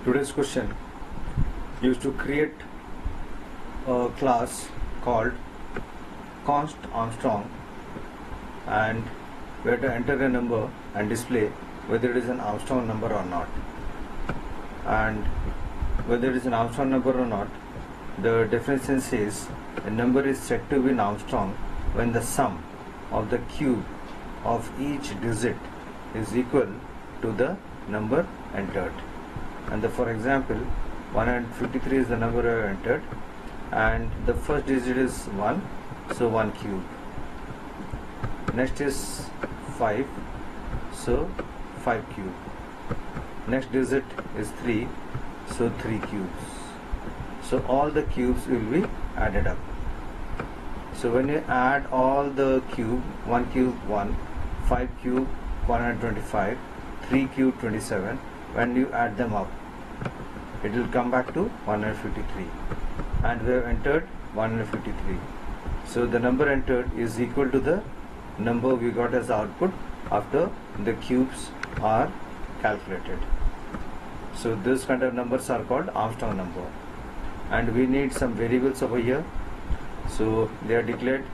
Today's question is to create a class called const Armstrong, and we have to enter a number and display whether it is an Armstrong number or not. And whether it is an Armstrong number or not, the definition says a number is said to be an Armstrong when the sum of the cube of each digit is equal to the number entered. And for example, 153 is the number I have entered, and the first digit is 1, so 1 cube. Next is 5, so 5 cube. Next digit is 3, so 3 cubes. So all the cubes will be added up. So when you add all the cube, 1 cube 1, 5 cube 125, 3 cube 27, when you add them up, it will come back to 153, and we have entered 153. So the number entered is equal to the number we got as output after the cubes are calculated. So those kind of numbers are called Armstrong number, and we need some variables over here. So they are declared,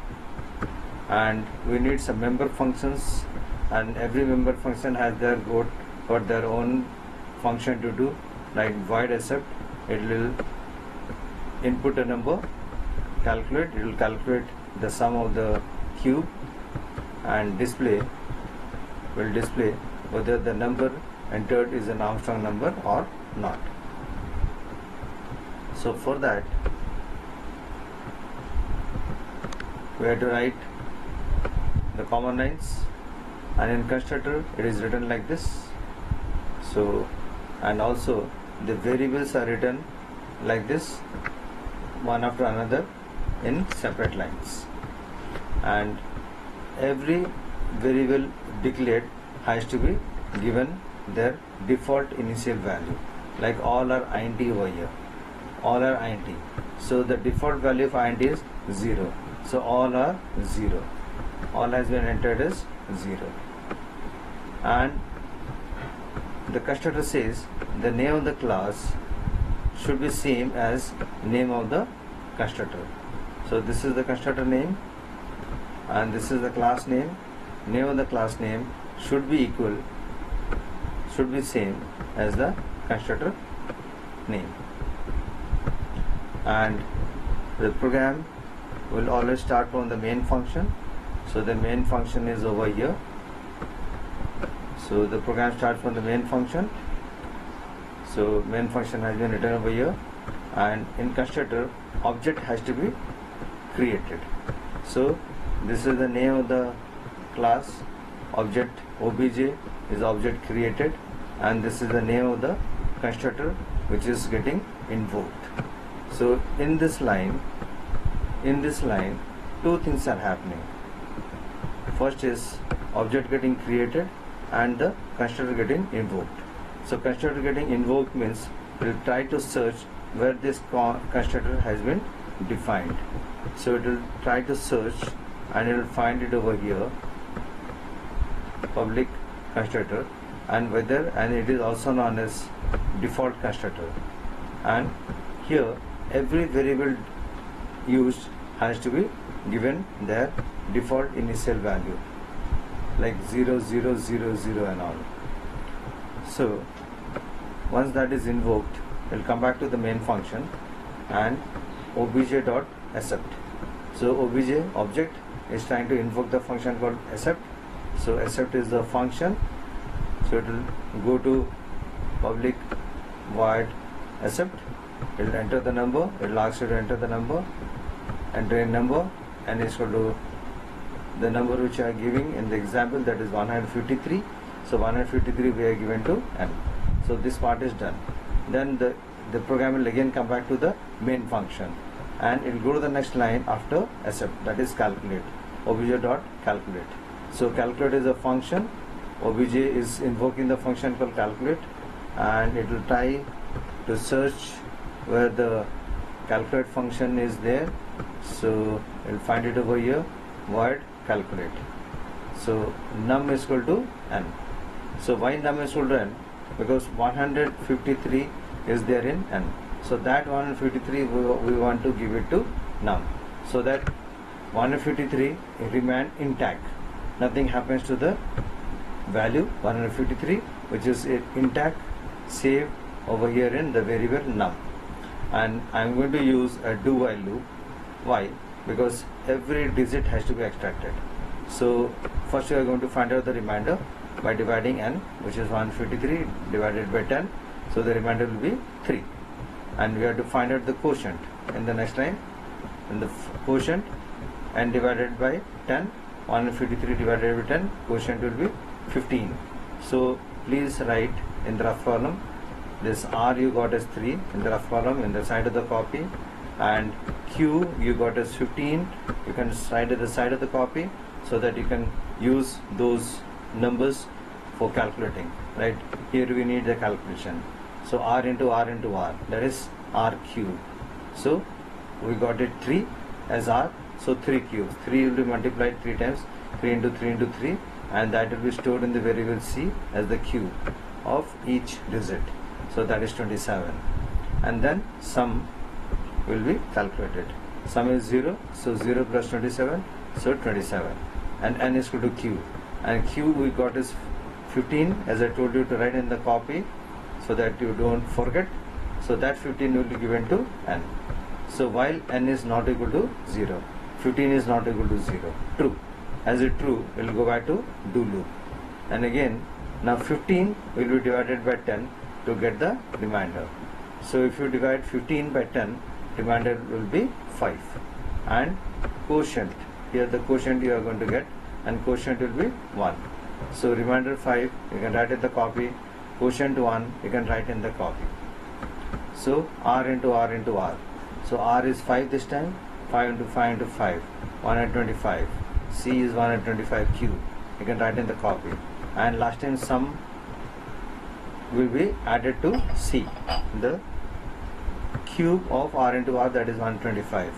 and we need some member functions, and every member function has got their own function to do, like void accept. It will input a number, it will calculate the sum of the cube, and will display whether the number entered is an Armstrong number or not. So for that, we have to write the command lines, and in constructor it is written like this. So, and also the variables are written like this, one after another in separate lines, and every variable declared has to be given their default initial value, like all are int over here, all are int. So the default value of int is 0, so all are 0, all has been entered as 0. And the constructor says the name of the class should be same as name of the constructor. So this is the constructor name, and this is the class name. Name of the class name should be same as the constructor name. And the program will always start from the main function. So the main function is over here. So the program starts from the main function. So main function has been written over here, and in constructor object has to be created. So this is the name of the class. Object obj is object created, and this is the name of the constructor which is getting invoked. So in this line two things are happening. First is object getting created and the constructor getting invoked. So constructor getting invoked means it will try to search where this constructor has been defined. So it will try to search, and it will find it over here, public constructor, and it is also known as default constructor. And here every variable used has to be given their default initial value, like 0, 0, 0, 0 and all. So once that is invoked, it will come back to the main function and obj.accept. So obj object is trying to invoke the function called accept. So accept is the function. So it will go to public void accept. It will enter the number. It will ask you to enter the number. Enter a number, and is equal to the number which I am giving in the example, that is 153. So 153 we are given to n. So this part is done. Then the program will again come back to the main function, and it will go to the next line after accept, that is calculate. Obj.calculate. So calculate is a function. Obj is invoking the function called calculate, and it will try to search where the calculate function is there. So it will find it over here, void calculate. So num is equal to n. So why num is equal to n? Because 153 is there in n. So that 153 we want to give it to num, so that 153 remain intact. Nothing happens to the value 153, which is intact, saved over here in the variable num. And I'm going to use a do while loop. Why? Because every digit has to be extracted. So first we are going to find out the remainder by dividing n, which is 153 divided by 10. So the remainder will be 3. And we have to find out the quotient in the next line. In the quotient, n divided by 10, 153 divided by 10, quotient will be 15. So please write in the rough column this r you got as 3 in the rough column in the side of the copy, and q you got as 15. You can write at the side of the copy so that you can use those numbers for calculating. Right here we need the calculation. So r into r into r, that is r cube. So we got it 3 as r, so 3 cubes. 3 will be multiplied 3 times, 3 into 3 into 3, and that will be stored in the variable c as the cube of each digit. So that is 27. And then sum will be calculated. Sum is 0, so 0 plus 27, so 27. And n is equal to q. And q we got is 15, as I told you to write in the copy so that you don't forget. So that 15 will be given to n. So while n is not equal to 0, 15 is not equal to 0. True. As it true, we will go back to do loop. And again, now 15 will be divided by 10 to get the remainder. So if you divide 15 by 10, remainder will be 5. And quotient, here the quotient you are going to get, and quotient will be 1. So remainder 5 you can write in the copy, quotient 1 you can write in the copy. So r into r into r. So r is 5 this time, 5 into 5 into 5, 125. C is 125 cube. You can write in the copy. And last time sum will be added to C. The cube of r into r, that is 125.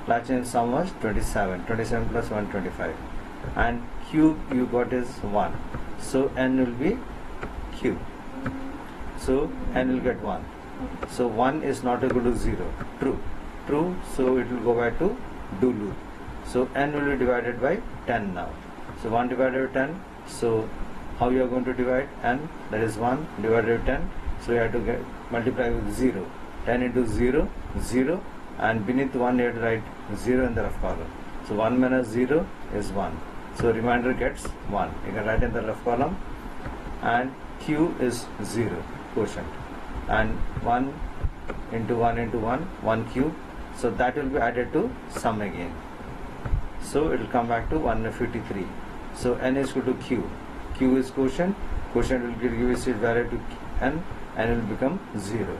Last time sum was 27. 27 plus 125. And cube you got is 1. So n will be cube. So n will get 1. So 1 is not equal to 0. True. True. So it will go back to do loop. So n will be divided by 10 now. So 1 divided by 10. So how you are going to divide n? That is 1 divided by 10. So you have to multiply with 0. 10 into 0, 0. And beneath 1 you have to write 0 in the rough column. So 1 minus 0 is 1. So remainder gets 1. You can write in the rough column. And q is 0, quotient. And 1 into 1 into 1, 1 cube. So that will be added to sum again. So it will come back to 153. So n is equal to q. Q is quotient. Quotient will give its value to n, and it will become 0.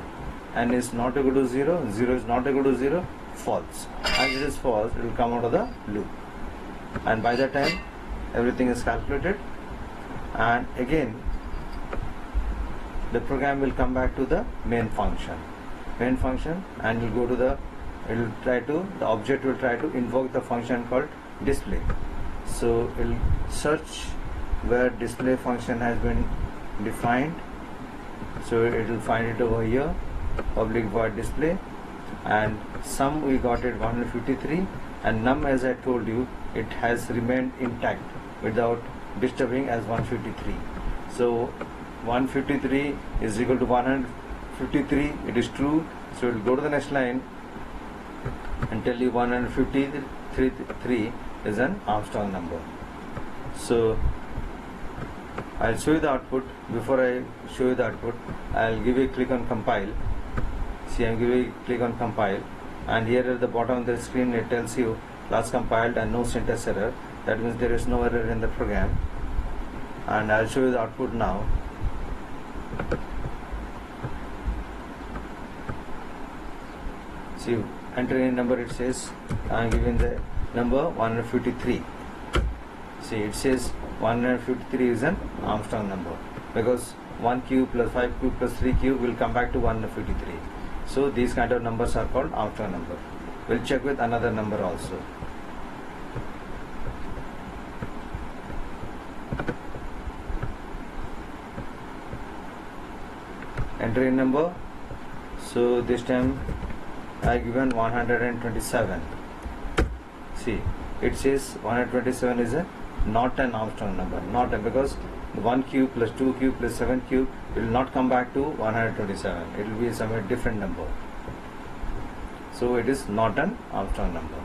N is not equal to 0. 0 is not equal to 0. False. As it is false, it will come out of the loop. And by that time, everything is calculated. And again, the program will come back to the main function. Main function, and will go to the object will try to invoke the function called display. So it will search where display function has been defined. So it will find it over here, public void display. And sum we got it 153, and num, as I told you, it has remained intact without disturbing as 153. So 153 is equal to 153. It is true. So it will go to the next line and tell you 153 is an Armstrong number. So I'll show you the output. Before I show you the output, I'll give you a click on compile. See, I'm giving a click on compile, and here at the bottom of the screen it tells you class compiled and no syntax error. That means there is no error in the program. And I'll show you the output now. See, enter any number, it says I'm giving the number 153. See, it says 153 is an Armstrong number, because 1 cube plus 5 cube plus 3 cube will come back to 153. So these kind of numbers are called Armstrong number. We'll check with another number also. Enter in number So this time I given 127. See, it says 127 is a not an Armstrong number, not a, because 1 cube plus 2 cube plus 7 cube will not come back to 127. It will be some different number. So it is not an Armstrong number.